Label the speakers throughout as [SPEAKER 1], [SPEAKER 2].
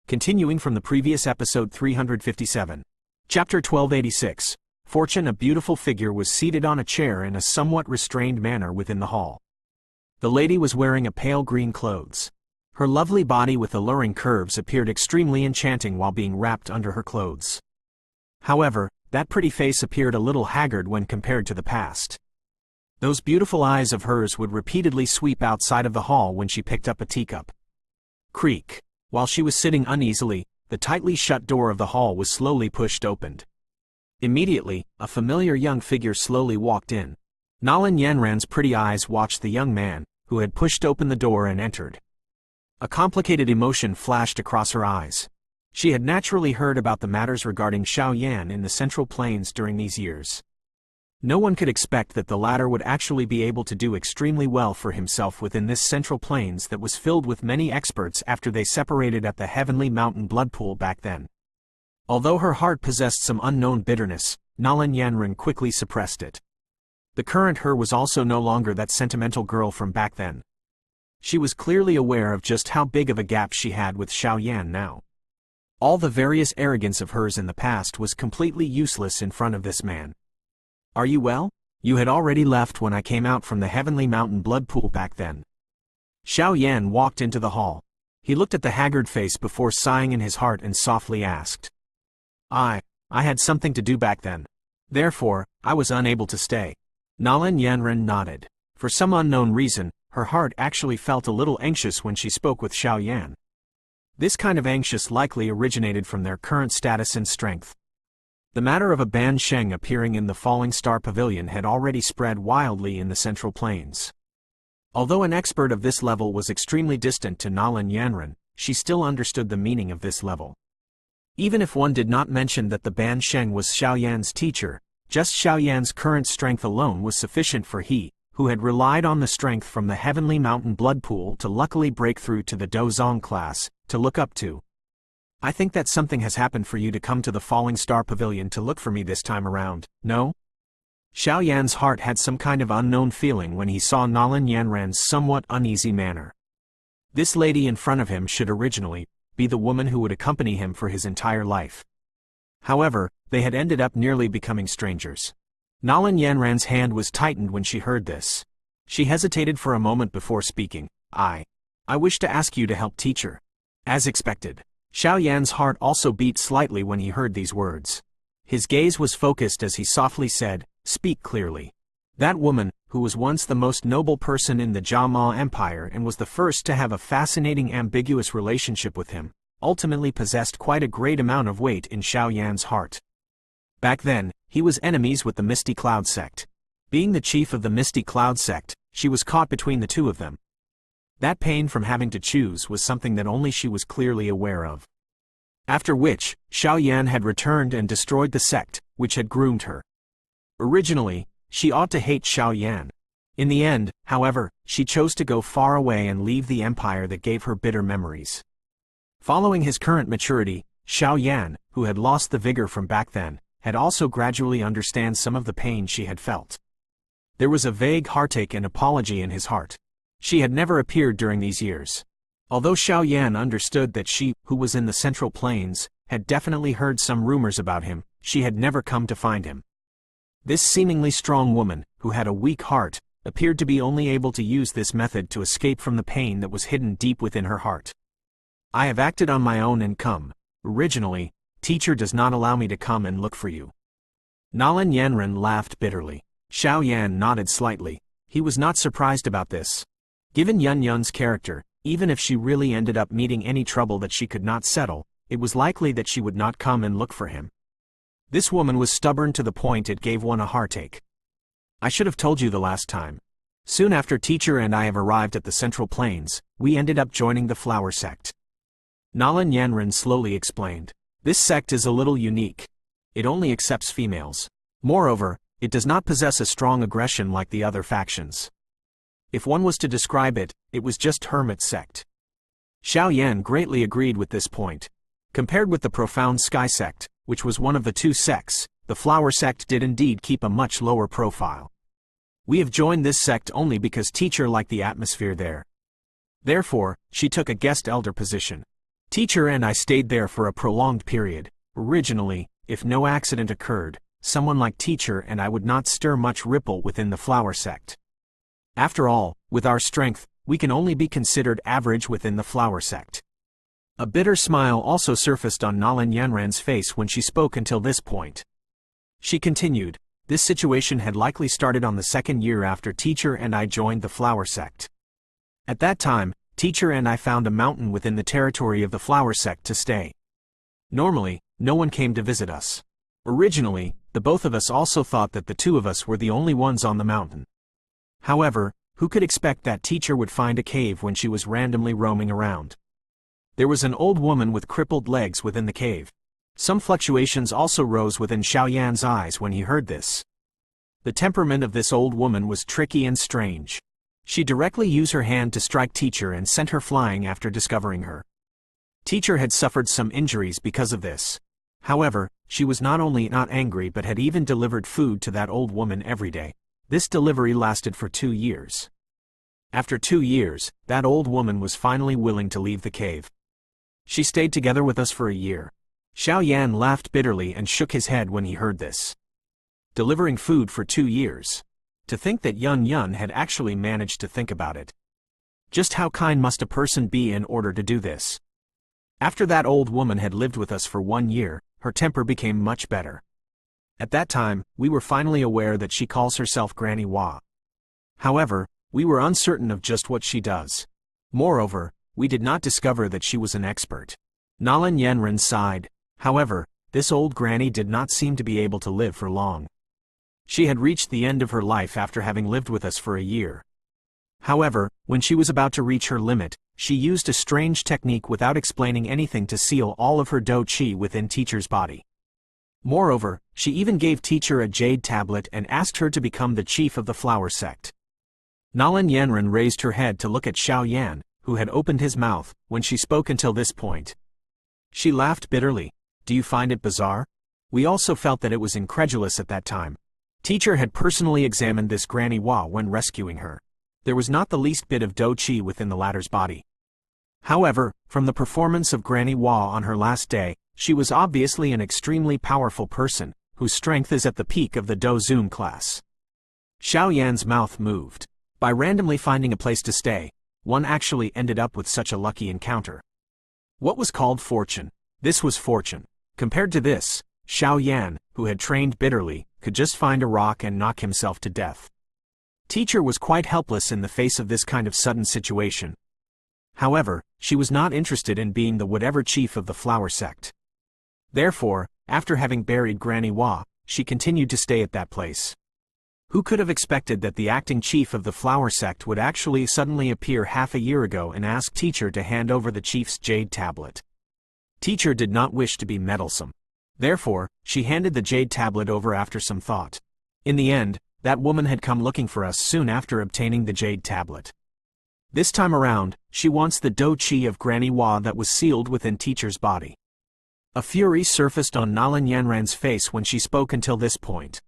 [SPEAKER 1] Continuing from the previous episode 357. Chapter 1286. Fortune. A beautiful figure was seated on a chair in a somewhat restrained manner within the hall. The lady was wearing a pale green clothes. Her lovely body with alluring curves appeared extremely enchanting while being wrapped under her clothes. However, that pretty face appeared a little haggard when compared to the past. Those beautiful eyes of hers would repeatedly sweep outside of the hall when she picked up a teacup. Creak. While she was sitting uneasily, the tightly shut door of the hall was slowly pushed open. Immediately, a familiar young figure slowly walked in. Nalan Yanran's pretty eyes watched the young man, who had pushed open the door and entered. A complicated emotion flashed across her eyes. She had naturally heard about the matters regarding Xiao Yan in the Central Plains during these years. No one could expect that the latter would actually be able to do extremely well for himself within this Central Plains that was filled with many experts after they separated at the Heavenly Mountain blood pool back then. Although her heart possessed some unknown bitterness, Nalan Yanran quickly suppressed it. The current her was also no longer that sentimental girl from back then. She was clearly aware of just how big of a gap she had with Xiao Yan now. All the various arrogance of hers in the past was completely useless in front of this man. "Are you well? You had already left when I came out from the Heavenly Mountain blood pool back then." Xiao Yan walked into the hall. He looked at the haggard face before sighing in his heart and softly asked, I had something to do back then. Therefore, I was unable to stay." Nalan Yanran nodded. For some unknown reason, her heart actually felt a little anxious when she spoke with Xiao Yan. This kind of anxious likely originated from their current status and strength. The matter of a Ban Sheng appearing in the Falling Star Pavilion had already spread wildly in the Central Plains. Although an expert of this level was extremely distant to Nalan Yanran, she still understood the meaning of this level. Even if one did not mention that the Ban Sheng was Xiao Yan's teacher, just Xiao Yan's current strength alone was sufficient for he, who had relied on the strength from the Heavenly Mountain blood pool to luckily break through to the Dozong class, to look up to. "I think that something has happened for you to come to the Falling Star Pavilion to look for me this time around, no?" Xiao Yan's heart had some kind of unknown feeling when he saw Nalan Yanran's somewhat uneasy manner. This lady in front of him should originally be the woman who would accompany him for his entire life. However, they had ended up nearly becoming strangers. Nalan Yanran's hand was tightened when she heard this. She hesitated for a moment before speaking. I wish to ask you to help teacher." As expected, Xiao Yan's heart also beat slightly when he heard these words. His gaze was focused as he softly said, "Speak clearly." That woman, who was once the most noble person in the Jia Empire and was the first to have a fascinating ambiguous relationship with him, ultimately possessed quite a great amount of weight in Xiao Yan's heart. Back then, he was enemies with the Misty Cloud sect. Being the chief of the Misty Cloud sect, she was caught between the two of them. That pain from having to choose was something that only she was clearly aware of. After which, Xiao Yan had returned and destroyed the sect, which had groomed her. Originally, she ought to hate Xiao Yan. In the end, however, she chose to go far away and leave the empire that gave her bitter memories. Following his current maturity, Xiao Yan, who had lost the vigor from back then, had also gradually understand some of the pain she had felt. There was a vague heartache and apology in his heart. She had never appeared during these years. Although Xiao Yan understood that she, who was in the Central Plains, had definitely heard some rumors about him, she had never come to find him. This seemingly strong woman, who had a weak heart, appeared to be only able to use this method to escape from the pain that was hidden deep within her heart. "I have acted on my own and come. Originally, teacher does not allow me to come and look for you." Nalan Yanran laughed bitterly. Xiao Yan nodded slightly. He was not surprised about this. Given Yun Yun's character, even if she really ended up meeting any trouble that she could not settle, it was likely that she would not come and look for him. This woman was stubborn to the point it gave one a heartache. "I should have told you the last time. Soon after teacher and I have arrived at the Central Plains, we ended up joining the Flower Sect." Nalan Yanran slowly explained. "This sect is a little unique. It only accepts females. Moreover, it does not possess a strong aggression like the other factions. If one was to describe it, it was just hermit sect." Xiao Yan greatly agreed with this point. Compared with the Profound Sky sect, which was one of the two sects, the Flower sect did indeed keep a much lower profile. "We have joined this sect only because teacher liked the atmosphere there. Therefore, she took a guest elder position. Teacher and I stayed there for a prolonged period. Originally, if no accident occurred, someone like Teacher and I would not stir much ripple within the flower sect. After all, with our strength, we can only be considered average within the flower sect. A bitter smile also surfaced on Nalan Yanran's face when she spoke until this point. She continued, this situation had likely started on the second year after Teacher and I joined the flower sect. At that time, Teacher and I found a mountain within the territory of the flower sect to stay. Normally, no one came to visit us. Originally, the both of us also thought that the two of us were the only ones on the mountain. However, who could expect that Teacher would find a cave when she was randomly roaming around? There was an old woman with crippled legs within the cave. Some fluctuations also rose within Xiaoyan's eyes when he heard this. The temperament of this old woman was tricky and strange. She directly used her hand to strike Teacher and sent her flying after discovering her. Teacher had suffered some injuries because of this. However, she was not only not angry but had even delivered food to that old woman every day. This delivery lasted for 2 years. After 2 years, that old woman was finally willing to leave the cave. She stayed together with us for a year. Xiaoyan laughed bitterly and shook his head when he heard this. Delivering food for 2 years. To think that Yun Yun had actually managed to think about it. Just how kind must a person be in order to do this? After that old woman had lived with us for 1 year, her temper became much better. At that time, we were finally aware that she calls herself Granny Hua. However, we were uncertain of just what she does. Moreover, we did not discover that she was an expert. Nalan Yanran sighed. However, this old granny did not seem to be able to live for long. She had reached the end of her life after having lived with us for a year. However, when she was about to reach her limit, she used a strange technique without explaining anything to seal all of her do qi within Teacher's body. Moreover, she even gave Teacher a jade tablet and asked her to become the chief of the flower sect. Nalan Yanran raised her head to look at Xiaoyan, who had opened his mouth, when she spoke until this point. She laughed bitterly. Do you find it bizarre? We also felt that it was incredulous at that time. Teacher had personally examined this Granny Hua when rescuing her. There was not the least bit of do qi within the latter's body. However, from the performance of Granny Hua on her last day, she was obviously an extremely powerful person, whose strength is at the peak of the Do Zoom class. Xiaoyan's mouth moved. By randomly finding a place to stay, one actually ended up with such a lucky encounter. What was called fortune? This was fortune. Compared to this, Xiaoyan, who had trained bitterly, could just find a rock and knock himself to death. Teacher was quite helpless in the face of this kind of sudden situation. However, she was not interested in being the whatever chief of the flower sect. Therefore, after having buried Granny Hua, she continued to stay at that place. Who could have expected that the acting chief of the flower sect would actually suddenly appear half a year ago and ask Teacher to hand over the chief's jade tablet? Teacher did not wish to be meddlesome. Therefore, she handed the jade tablet over after some thought. In the end, that woman had come looking for us soon after obtaining the jade tablet. This time around, she wants the do qi of Granny Hua that was sealed within Teacher's body. A fury surfaced on Nalan Yanran's face when she spoke until this point.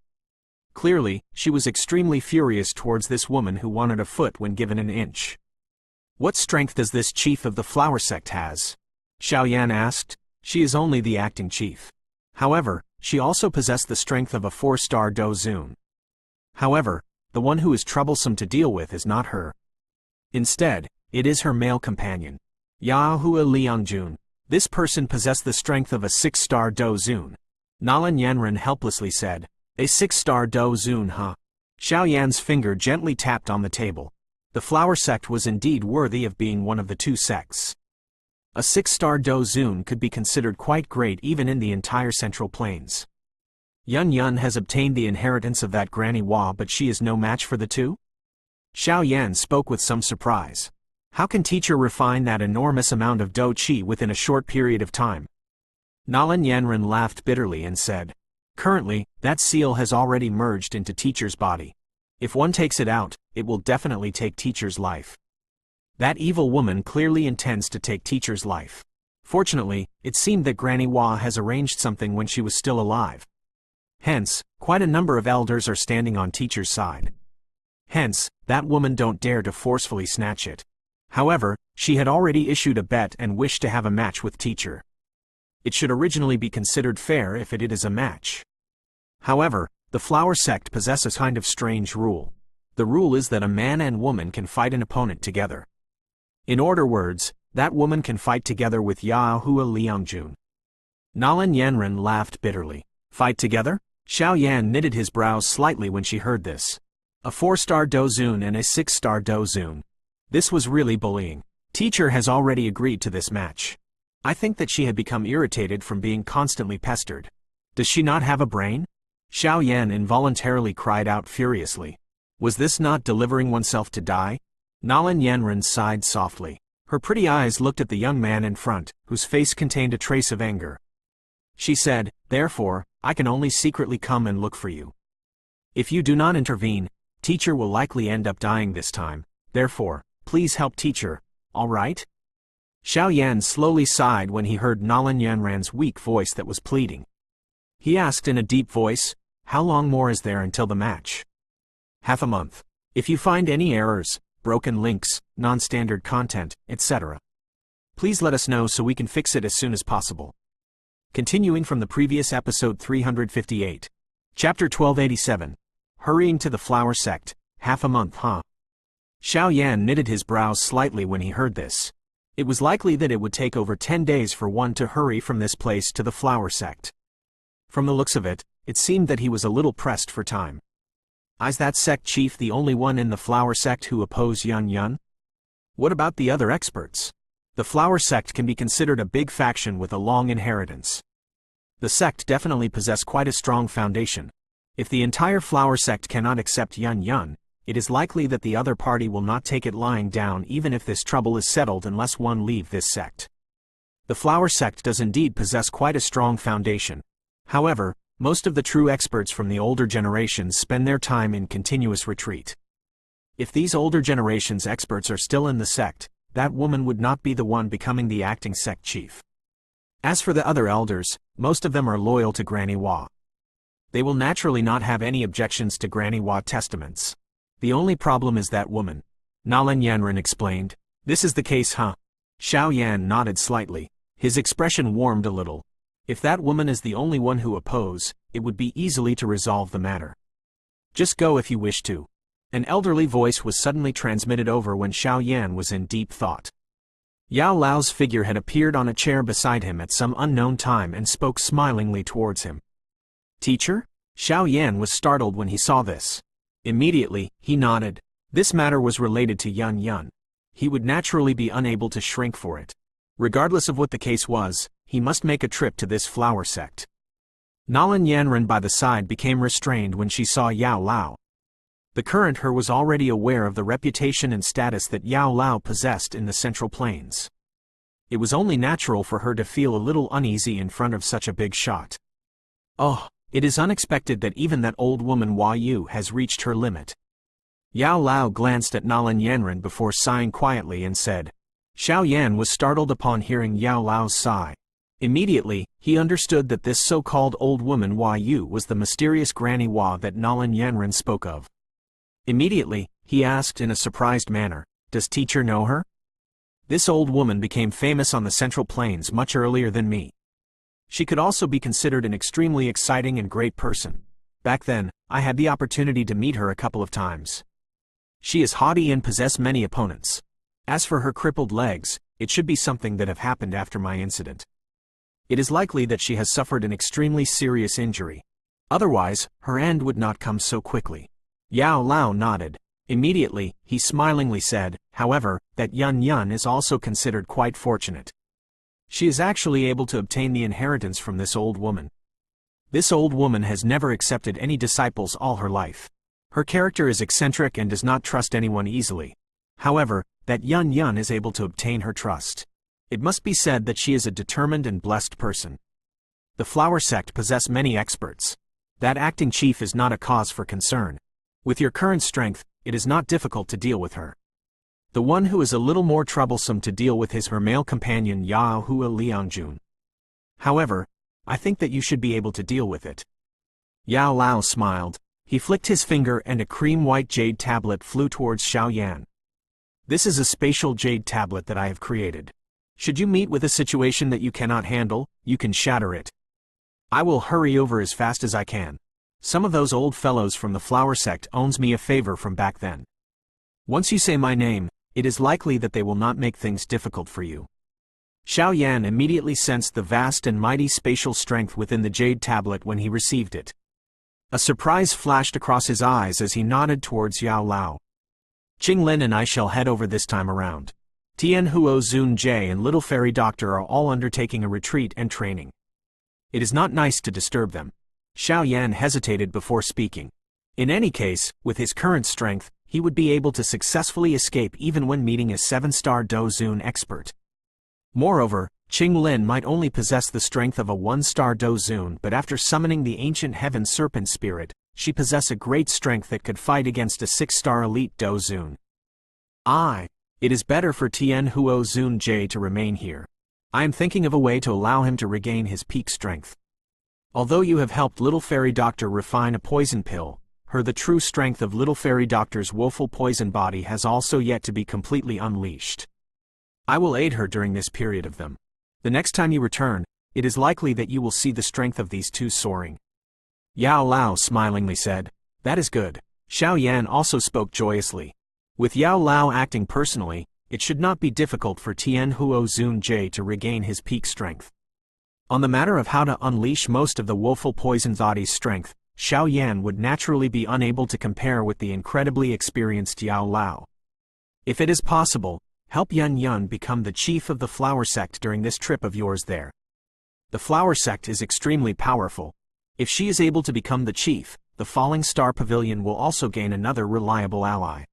[SPEAKER 1] Clearly, she was extremely furious towards this woman who wanted a foot when given an inch. What strength does this chief of the flower sect has? Xiaoyan asked. She is only the acting chief. However, she also possessed the strength of a 4-star Do Zun. However, the one who is troublesome to deal with is not her. Instead, it is her male companion. Yahua Liangjun. This person possessed the strength of a 6-star Do Zun. Nalan Yanran helplessly said, a 6-star Do Zun, huh? Xiaoyan's finger gently tapped on the table. The flower sect was indeed worthy of being one of the 2 sects. A 6-star Do Zun could be considered quite great even in the entire Central Plains. Yun Yun has obtained the inheritance of that Granny Hua, but she is no match for the 2? Xiaoyan spoke with some surprise. How can Teacher refine that enormous amount of do qi within a short period of time? Nalan Yanran laughed bitterly and said, currently, that seal has already merged into Teacher's body. If one takes it out, it will definitely take Teacher's life. That evil woman clearly intends to take Teacher's life. Fortunately, it seemed that Granny Hua has arranged something when she was still alive. Hence, quite a number of elders are standing on Teacher's side. Hence, that woman don't dare to forcefully snatch it. However, she had already issued a bet and wished to have a match with teacher. It should originally be considered fair if it is a match. However, the flower sect possesses a kind of strange rule. The rule is that a man and woman can fight an opponent together. In other words, that woman can fight together with Yahua Liangjun. Nalan Yanren laughed bitterly. Fight together? Xiao Yan knitted his brows slightly when she heard this. A 4-star dozun and a 6-star dozun. This was really bullying. Teacher has already agreed to this match. I think that she had become irritated from being constantly pestered. Does she not have a brain? Xiao Yan involuntarily cried out furiously. Was this not delivering oneself to die? Nalan Yanren sighed softly. Her pretty eyes looked at the young man in front, whose face contained a trace of anger. She said, therefore, I can only secretly come and look for you. If you do not intervene, teacher will likely end up dying this time. Therefore, please help teacher, all right? Xiao Yan slowly sighed when he heard Nalan Yanren's weak voice that was pleading. He asked in a deep voice, how long more is there until the match? Half a month. If you find any errors, broken links, non-standard content, etc., please let us know so we can fix it as soon as possible. Continuing from the previous episode 358. Chapter 1287. Hurrying to the flower sect. Half a month, huh? Xiao Yan knitted his brows slightly when he heard this. It was likely that it would take over 10 days for one to hurry from this place to the flower sect. From the looks of it, it seemed that he was a little pressed for time. Is that sect chief the only one in the flower sect who oppose Yun Yun? What about the other experts? The flower sect can be considered a big faction with a long inheritance. The sect definitely possess quite a strong foundation. If the entire flower sect cannot accept Yun Yun, it is likely that the other party will not take it lying down even if this trouble is settled unless one leave this sect. The flower sect does indeed possess quite a strong foundation. However, most of the true experts from the older generations spend their time in continuous retreat. If these older generations' experts are still in the sect, that woman would not be the one becoming the acting sect chief. As for the other elders, most of them are loyal to Granny Hua. They will naturally not have any objections to Granny Hua testaments. The only problem is that woman. Nalan Yanren explained. This is the case, huh? Xiao Yan nodded slightly. His expression warmed a little. If that woman is the only one who oppose, it would be easily to resolve the matter. Just go if you wish to. An elderly voice was suddenly transmitted over when Xiao Yan was in deep thought. Yao Lao's figure had appeared on a chair beside him at some unknown time and spoke smilingly towards him. Teacher? Xiao Yan was startled when he saw this. Immediately, he nodded. This matter was related to Yun Yun. He would naturally be unable to shrink for it. Regardless of what the case was, he must make a trip to this flower sect. Nalan Yanren by the side became restrained when she saw Yao Lao. The current her was already aware of the reputation and status that Yao Lao possessed in the Central Plains. It was only natural for her to feel a little uneasy in front of such a big shot. Oh, it is unexpected that even that old woman Hua Yu has reached her limit. Yao Lao glanced at Nalan Yanren before sighing quietly and said. Xiao Yan was startled upon hearing Yao Lao's sigh. Immediately, he understood that this so-called old woman Hua Yu was the mysterious Granny Hua that Nalan Yanren spoke of. Immediately, he asked in a surprised manner, does teacher know her? This old woman became famous on the Central Plains much earlier than me. She could also be considered an extremely exciting and great person. Back then, I had the opportunity to meet her a couple of times. She is haughty and possesses many opponents. As for her crippled legs, it should be something that have happened after my incident. It is likely that she has suffered an extremely serious injury. Otherwise, her end would not come so quickly. Yao Lao nodded. Immediately, he smilingly said, however, that Yun Yun is also considered quite fortunate. She is actually able to obtain the inheritance from this old woman. This old woman has never accepted any disciples all her life. Her character is eccentric and does not trust anyone easily. However, that Yun Yun is able to obtain her trust. It must be said that she is a determined and blessed person. The flower sect possess many experts. That acting chief is not a cause for concern. With your current strength, it is not difficult to deal with her. The one who is a little more troublesome to deal with is her male companion Yahua Liangjun. However, I think that you should be able to deal with it. Yao Lao smiled. He flicked his finger and a cream-white jade tablet flew towards Xiao Yan. This is a spatial jade tablet that I have created. Should you meet with a situation that you cannot handle, you can shatter it. I will hurry over as fast as I can. Some of those old fellows from the flower sect owes me a favor from back then. Once you say my name, it is likely that they will not make things difficult for you. Xiao Yan immediately sensed the vast and mighty spatial strength within the jade tablet when he received it. A surprise flashed across his eyes as he nodded towards Yao Lao. Qing Lin and I shall head over this time around. Tian Huo Zun Jie and Little Fairy Doctor are all undertaking a retreat and training. It is not nice to disturb them. Xiao Yan hesitated before speaking. In any case, with his current strength, he would be able to successfully escape even when meeting a 7-star Do Zun expert. Moreover, Qing Lin might only possess the strength of a 1-star Do Zun, but after summoning the ancient heaven serpent spirit, she possessed a great strength that could fight against a 6-star elite Do Zun. It is better for Tian Huo Zun Jie to remain here. I am thinking of a way to allow him to regain his peak strength. Although you have helped Little Fairy Doctor refine a poison pill, the true strength of Little Fairy Doctor's woeful poison body has also yet to be completely unleashed. I will aid her during this period of them. The next time you return, it is likely that you will see the strength of these two soaring. Yao Lao smilingly said, "That is good." Xiao Yan also spoke joyously. With Yao Lao acting personally, it should not be difficult for Tian Huo Zun Jie to regain his peak strength. On the matter of how to unleash most of the woeful poison body's strength, Xiao Yan would naturally be unable to compare with the incredibly experienced Yao Lao. If it is possible, help Yun Yun become the chief of the flower sect during this trip of yours there. The flower sect is extremely powerful. If she is able to become the chief, the Falling Star Pavilion will also gain another reliable ally.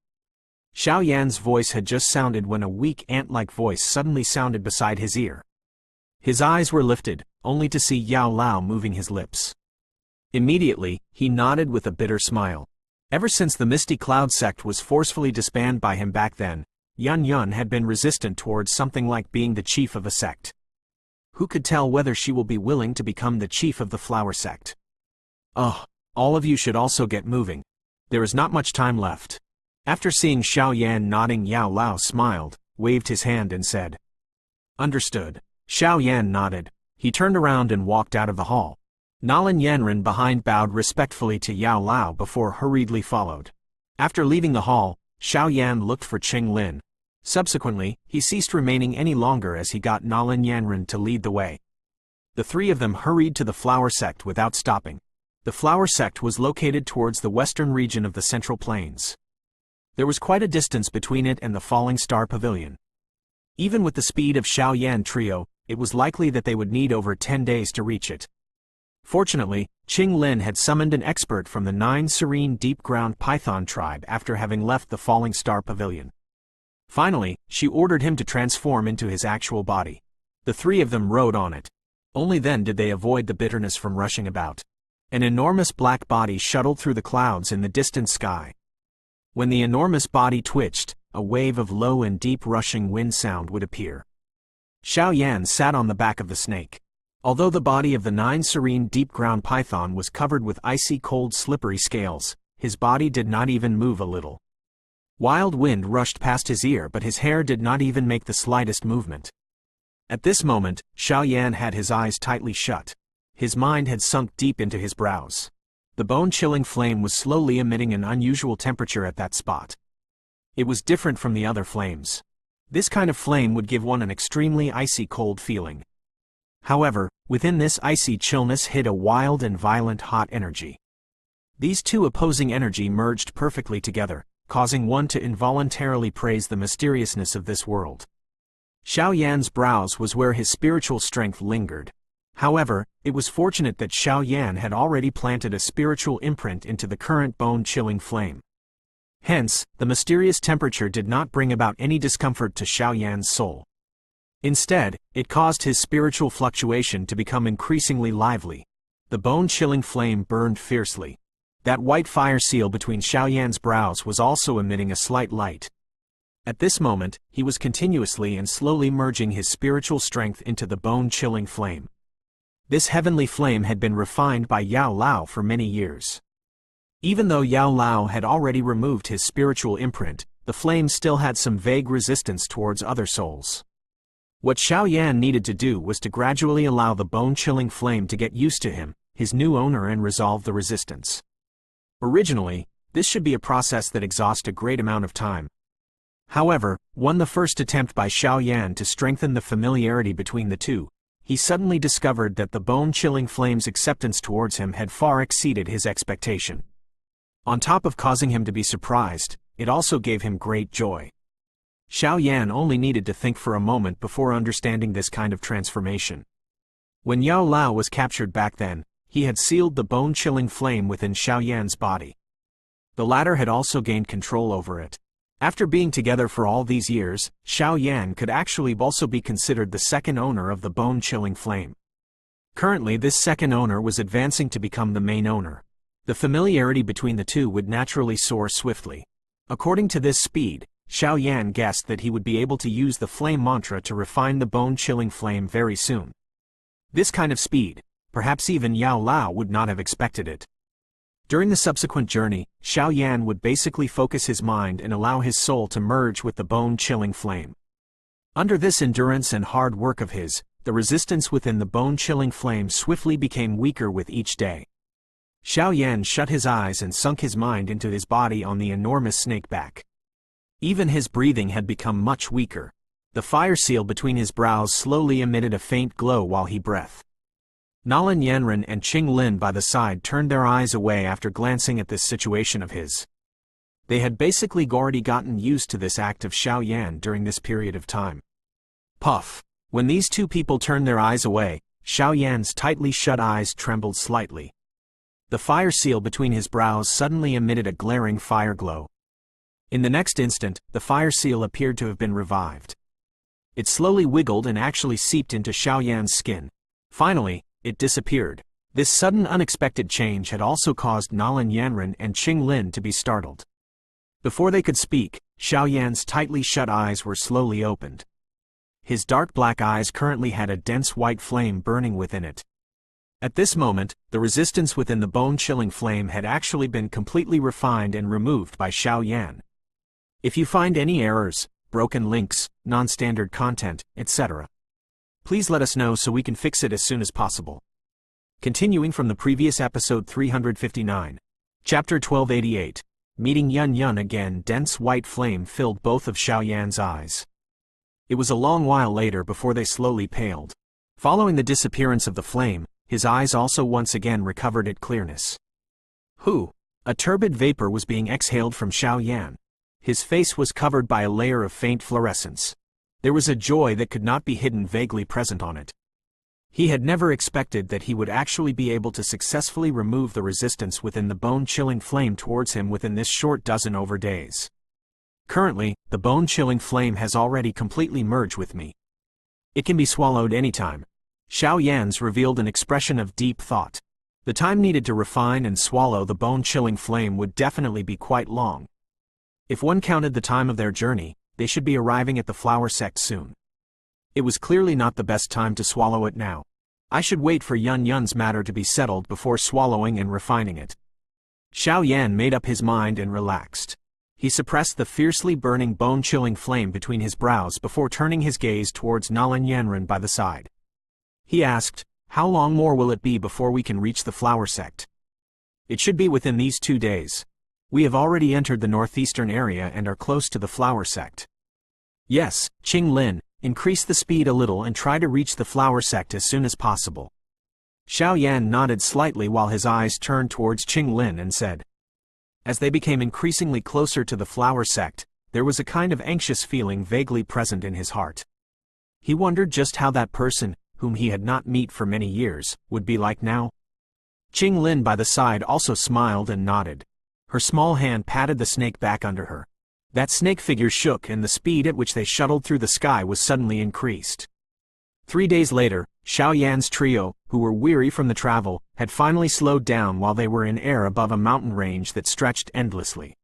[SPEAKER 1] Xiao Yan's voice had just sounded when a weak ant-like voice suddenly sounded beside his ear. His eyes were lifted, only to see Yao Lao moving his lips. Immediately, he nodded with a bitter smile. Ever since the Misty Cloud sect was forcefully disbanded by him back then, Yun Yun had been resistant towards something like being the chief of a sect. Who could tell whether she will be willing to become the chief of the flower sect? All of you should also get moving. There is not much time left. After seeing Xiao Yan nodding, Yao Lao smiled, waved his hand and said, "Understood." Xiao Yan nodded. He turned around and walked out of the hall. Nalan Yanren behind bowed respectfully to Yao Lao before hurriedly followed. After leaving the hall, Xiao Yan looked for Qing Lin. Subsequently, he ceased remaining any longer as he got Nalan Yanren to lead the way. The three of them hurried to the flower sect without stopping. The flower sect was located towards the western region of the Central Plains. There was quite a distance between it and the Falling Star Pavilion. Even with the speed of Xiao Yan trio, it was likely that they would need over 10 days to reach it. Fortunately, Qing Lin had summoned an expert from the 9 Serene Deep Ground Python tribe after having left the Falling Star Pavilion. Finally, she ordered him to transform into his actual body. The three of them rode on it. Only then did they avoid the bitterness from rushing about. An enormous black body shuttled through the clouds in the distant sky. When the enormous body twitched, a wave of low and deep rushing wind sound would appear. Xiao Yan sat on the back of the snake. Although the body of the 9 Serene Deep Ground Python was covered with icy cold slippery scales, his body did not even move a little. Wild wind rushed past his ear, but his hair did not even make the slightest movement. At this moment, Xiao Yan had his eyes tightly shut. His mind had sunk deep into his brows. The bone-chilling flame was slowly emitting an unusual temperature at that spot. It was different from the other flames. This kind of flame would give one an extremely icy cold feeling. However, within this icy chillness hid a wild and violent hot energy. These two opposing energy merged perfectly together, causing one to involuntarily praise the mysteriousness of this world. Xiao Yan's brows was where his spiritual strength lingered. However, it was fortunate that Xiao Yan had already planted a spiritual imprint into the current bone-chilling flame. Hence, the mysterious temperature did not bring about any discomfort to Xiao Yan's soul. Instead, it caused his spiritual fluctuation to become increasingly lively. The bone-chilling flame burned fiercely. That white fire seal between Xiao Yan's brows was also emitting a slight light. At this moment, he was continuously and slowly merging his spiritual strength into the bone-chilling flame. This heavenly flame had been refined by Yao Lao for many years. Even though Yao Lao had already removed his spiritual imprint, the flame still had some vague resistance towards other souls. What Xiao Yan needed to do was to gradually allow the bone-chilling flame to get used to him, his new owner, and resolve the resistance. Originally, this should be a process that exhausts a great amount of time. However, on the first attempt by Xiao Yan to strengthen the familiarity between the two, he suddenly discovered that the bone-chilling flame's acceptance towards him had far exceeded his expectation. On top of causing him to be surprised, it also gave him great joy. Xiao Yan only needed to think for a moment before understanding this kind of transformation. When Yao Lao was captured back then, he had sealed the bone-chilling flame within Xiao Yan's body. The latter had also gained control over it. After being together for all these years, Xiao Yan could actually also be considered the second owner of the bone-chilling flame. Currently, this second owner was advancing to become the main owner. The familiarity between the two would naturally soar swiftly. According to this speed, Xiao Yan guessed that he would be able to use the flame mantra to refine the bone-chilling flame very soon. This kind of speed, perhaps even Yao Lao would not have expected it. During the subsequent journey, Xiao Yan would basically focus his mind and allow his soul to merge with the bone-chilling flame. Under this endurance and hard work of his, the resistance within the bone-chilling flame swiftly became weaker with each day. Xiao Yan shut his eyes and sunk his mind into his body on the enormous snake back. Even his breathing had become much weaker. The fire seal between his brows slowly emitted a faint glow while he breathed. Nalan Yanren and Qing Lin by the side turned their eyes away after glancing at this situation of his. They had basically already gotten used to this act of Xiao Yan during this period of time. Puff! When these two people turned their eyes away, Xiao Yan's tightly shut eyes trembled slightly. The fire seal between his brows suddenly emitted a glaring fire glow. In the next instant, the fire seal appeared to have been revived. It slowly wiggled and actually seeped into Xiao Yan's skin. Finally, it disappeared. This sudden unexpected change had also caused Nalan Yanren and Qing Lin to be startled. Before they could speak, Xiao Yan's tightly shut eyes were slowly opened. His dark black eyes currently had a dense white flame burning within it. At this moment, the resistance within the bone-chilling flame had actually been completely refined and removed by Xiao Yan. If you find any errors, broken links, non-standard content, etc., please let us know so we can fix it as soon as possible. Continuing from the previous episode 359. Chapter 1288. Meeting Yun Yun again. Dense white flame filled both of Xiao Yan's eyes. It was a long while later before they slowly paled. Following the disappearance of the flame, his eyes also once again recovered its clearness. A turbid vapor was being exhaled from Xiao Yan. His face was covered by a layer of faint fluorescence. There was a joy that could not be hidden vaguely present on it. He had never expected that he would actually be able to successfully remove the resistance within the bone-chilling flame towards him within this short dozen over days. Currently, the bone-chilling flame has already completely merged with me. It can be swallowed anytime. Xiao Yan's revealed an expression of deep thought. The time needed to refine and swallow the bone-chilling flame would definitely be quite long. If one counted the time of their journey, they should be arriving at the flower sect soon. It was clearly not the best time to swallow it now. I should wait for Yun Yun's matter to be settled before swallowing and refining it. Xiao Yan made up his mind and relaxed. He suppressed the fiercely burning bone-chilling flame between his brows before turning his gaze towards Nalan Yanren by the side. He asked, "How long more will it be before we can reach the flower sect?" "It should be within these 2 days. We have already entered the northeastern area and are close to the flower sect." "Yes, Qing Lin, increase the speed a little and try to reach the flower sect as soon as possible." Xiao Yan nodded slightly while his eyes turned towards Qing Lin and said. As they became increasingly closer to the flower sect, there was a kind of anxious feeling vaguely present in his heart. He wondered just how that person, whom he had not met for many years, would be like now. Qing Lin by the side also smiled and nodded. Her small hand patted the snake back under her. That snake figure shook and the speed at which they shuttled through the sky was suddenly increased. 3 days later, Xiao Yan's trio, who were weary from the travel, had finally slowed down while they were in air above a mountain range that stretched endlessly.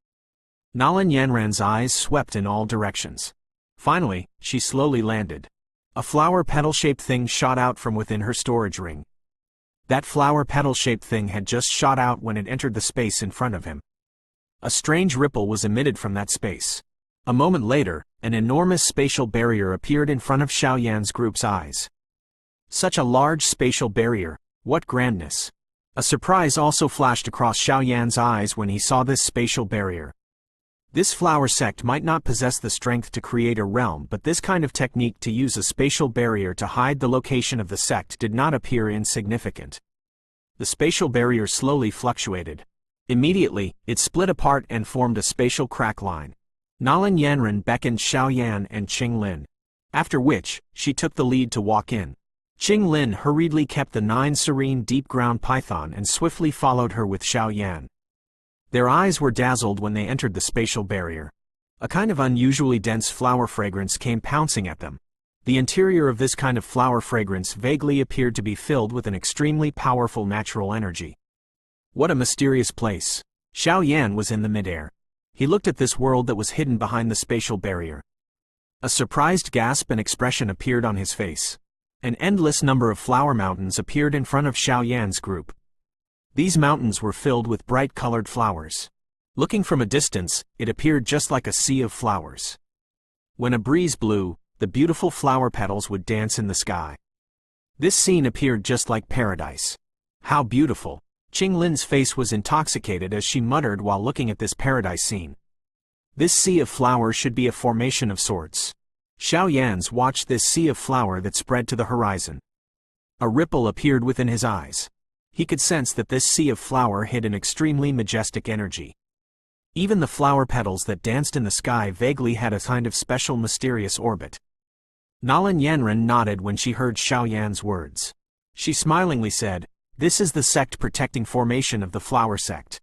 [SPEAKER 1] Nalan Yanren's eyes swept in all directions. Finally, she slowly landed. A flower petal-shaped thing shot out from within her storage ring. That flower petal-shaped thing had just shot out when it entered the space in front of him. A strange ripple was emitted from that space. A moment later, an enormous spatial barrier appeared in front of Xiao Yan's group's eyes. Such a large spatial barrier, what grandness! A surprise also flashed across Xiao Yan's eyes when he saw this spatial barrier. This flower sect might not possess the strength to create a realm, but this kind of technique to use a spatial barrier to hide the location of the sect did not appear insignificant. The spatial barrier slowly fluctuated. Immediately, it split apart and formed a spatial crack line. Nalan Yanren beckoned Xiao Yan and Qing Lin. After which, she took the lead to walk in. Qing Lin hurriedly kept the 9 serene deep-ground python and swiftly followed her with Xiao Yan. Their eyes were dazzled when they entered the spatial barrier. A kind of unusually dense flower fragrance came pouncing at them. The interior of this kind of flower fragrance vaguely appeared to be filled with an extremely powerful natural energy. What a mysterious place! Xiao Yan was in the midair. He looked at this world that was hidden behind the spatial barrier. A surprised gasp and expression appeared on his face. An endless number of flower mountains appeared in front of Xiao Yan's group. These mountains were filled with bright-colored flowers. Looking from a distance, it appeared just like a sea of flowers. When a breeze blew, the beautiful flower petals would dance in the sky. This scene appeared just like paradise. How beautiful! Qing Lin's face was intoxicated as she muttered while looking at this paradise scene. This sea of flowers should be a formation of sorts. Xiao Yan's watched this sea of flower that spread to the horizon. A ripple appeared within his eyes. He could sense that this sea of flower hid an extremely majestic energy. Even the flower petals that danced in the sky vaguely had a kind of special mysterious orbit. Nalan Yanren nodded when she heard Xiao Yan's words. She smilingly said, "This is the sect protecting formation of the flower sect.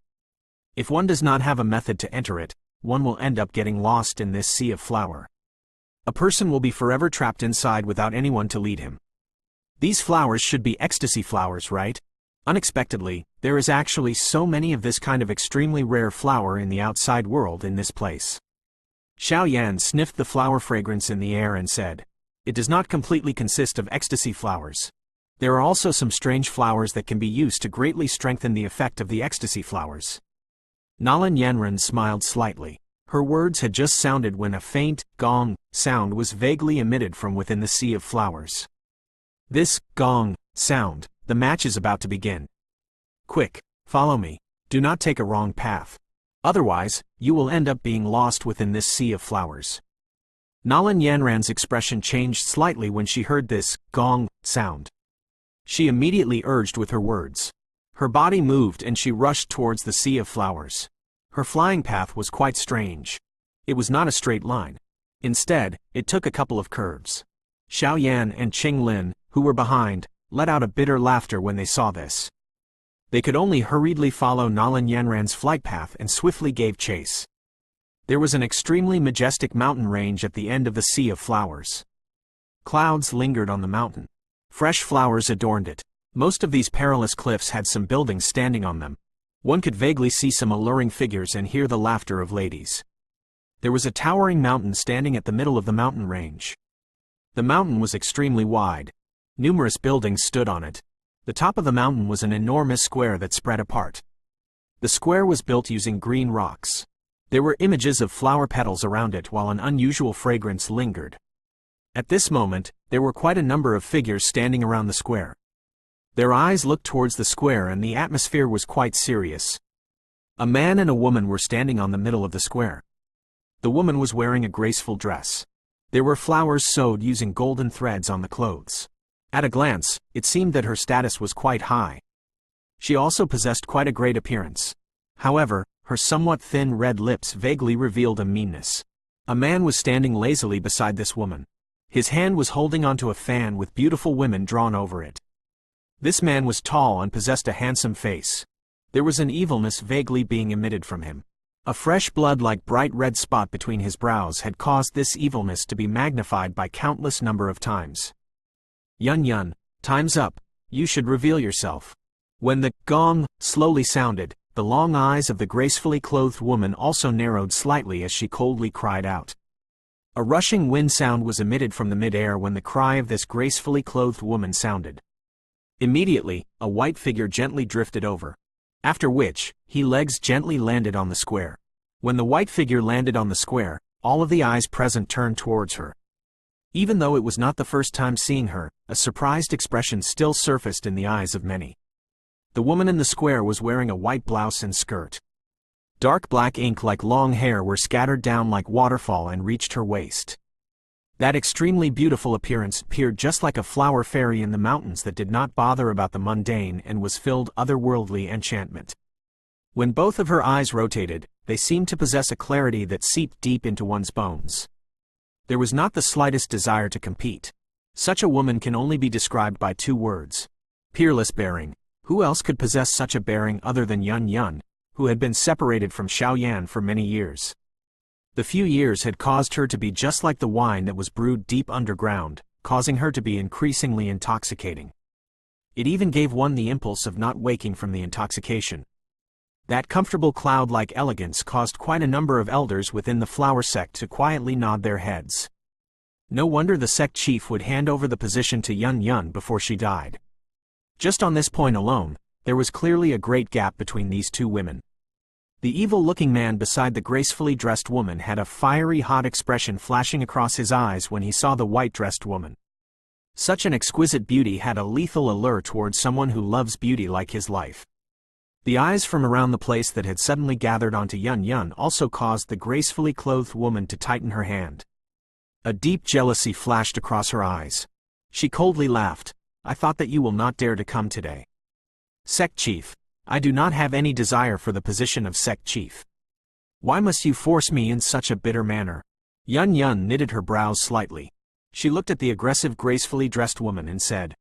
[SPEAKER 1] If one does not have a method to enter it, one will end up getting lost in this sea of flower. A person will be forever trapped inside without anyone to lead him. These flowers should be ecstasy flowers, right? Unexpectedly, there is actually so many of this kind of extremely rare flower in the outside world in this place." Xiao Yan sniffed the flower fragrance in the air and said, "It does not completely consist of ecstasy flowers. There are also some strange flowers that can be used to greatly strengthen the effect of the ecstasy flowers." Nalan Yanren smiled slightly. Her words had just sounded when a faint, gong, sound was vaguely emitted from within the sea of flowers. "This, gong, sound, the match is about to begin. Quick, follow me. Do not take a wrong path. Otherwise, you will end up being lost within this sea of flowers." Nalan Yanren's expression changed slightly when she heard this, gong, sound. She immediately urged with her words. Her body moved and she rushed towards the sea of flowers. Her flying path was quite strange. It was not a straight line. Instead, it took a couple of curves. Xiao Yan and Qing Lin, who were behind, let out a bitter laughter when they saw this. They could only hurriedly follow Nalan Yanren's flight path and swiftly gave chase. There was an extremely majestic mountain range at the end of the sea of flowers. Clouds lingered on the mountain. Fresh flowers adorned it. Most of these perilous cliffs had some buildings standing on them. One could vaguely see some alluring figures and hear the laughter of ladies. There was a towering mountain standing at the middle of the mountain range. The mountain was extremely wide. Numerous buildings stood on it. The top of the mountain was an enormous square that spread apart. The square was built using green rocks. There were images of flower petals around it while an unusual fragrance lingered. At this moment, there were quite a number of figures standing around the square. Their eyes looked towards the square and the atmosphere was quite serious. A man and a woman were standing on the middle of the square. The woman was wearing a graceful dress. There were flowers sewed using golden threads on the clothes. At a glance, it seemed that her status was quite high. She also possessed quite a great appearance. However, her somewhat thin red lips vaguely revealed a meanness. A man was standing lazily beside this woman. His hand was holding onto a fan with beautiful women drawn over it. This man was tall and possessed a handsome face. There was an evilness vaguely being emitted from him. A fresh blood-like bright red spot between his brows had caused this evilness to be magnified by countless number of times. "Yun Yun, time's up, you should reveal yourself." When the gong slowly sounded, the long eyes of the gracefully clothed woman also narrowed slightly as she coldly cried out. A rushing wind sound was emitted from the mid-air when the cry of this gracefully clothed woman sounded. Immediately, a white figure gently drifted over. After which, legs gently landed on the square. When the white figure landed on the square, all of the eyes present turned towards her. Even though it was not the first time seeing her, a surprised expression still surfaced in the eyes of many. The woman in the square was wearing a white blouse and skirt. Dark black ink like long hair were scattered down like waterfall and reached her waist. That extremely beautiful appearance appeared just like a flower fairy in the mountains that did not bother about the mundane and was filled otherworldly enchantment. When both of her eyes rotated, they seemed to possess a clarity that seeped deep into one's bones. There was not the slightest desire to compete. Such a woman can only be described by two words: peerless bearing. Who else could possess such a bearing other than Yun Yun, who had been separated from Xiaoyan for many years? The few years had caused her to be just like the wine that was brewed deep underground, causing her to be increasingly intoxicating. It even gave one the impulse of not waking from the intoxication. That comfortable cloud-like elegance caused quite a number of elders within the flower sect to quietly nod their heads. No wonder the sect chief would hand over the position to Yun Yun before she died. Just on this point alone, there was clearly a great gap between these two women. The evil-looking man beside the gracefully dressed woman had a fiery hot expression flashing across his eyes when he saw the white-dressed woman. Such an exquisite beauty had a lethal allure towards someone who loves beauty like his life. The eyes from around the place that had suddenly gathered onto Yun Yun also caused the gracefully clothed woman to tighten her hand. A deep jealousy flashed across her eyes. She coldly laughed. "I thought that you will not dare to come today." "Sect chief, I do not have any desire for the position of sect chief. Why must you force me in such a bitter manner?" Yun Yun knitted her brows slightly. She looked at the aggressive, gracefully dressed woman and said,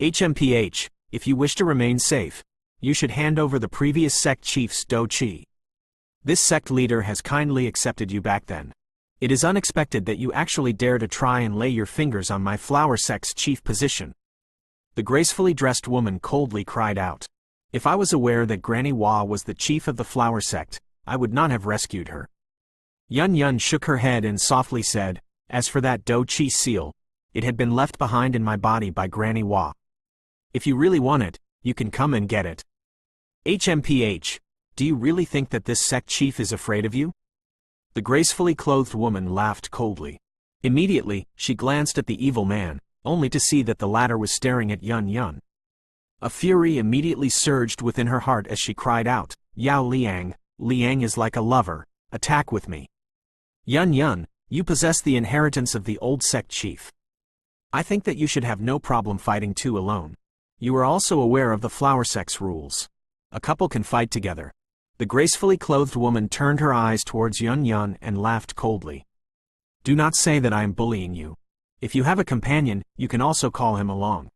[SPEAKER 1] "HMPH, if you wish to remain safe, you should hand over the previous sect chief's Do Chi. This sect leader has kindly accepted you back then. It is unexpected that you actually dare to try and lay your fingers on my flower sect's chief position." The gracefully dressed woman coldly cried out. "If I was aware that Granny Hua was the chief of the flower sect, I would not have rescued her." Yun Yun shook her head and softly said, "As for that Do Chi seal, it had been left behind in my body by Granny Hua. If you really want it, you can come and get it." "HMPH, do you really think that this sect chief is afraid of you?" The gracefully clothed woman laughed coldly. Immediately, she glanced at the evil man, only to see that the latter was staring at Yun Yun. A fury immediately surged within her heart as she cried out, "Yao Liang, Liang is like a lover, attack with me." "Yun Yun, you possess the inheritance of the old sect chief. I think that you should have no problem fighting two alone. You are also aware of the flower sect's rules. A couple can fight together." The gracefully clothed woman turned her eyes towards Yun Yun and laughed coldly. "Do not say that I am bullying you. If you have a companion, you can also call him along."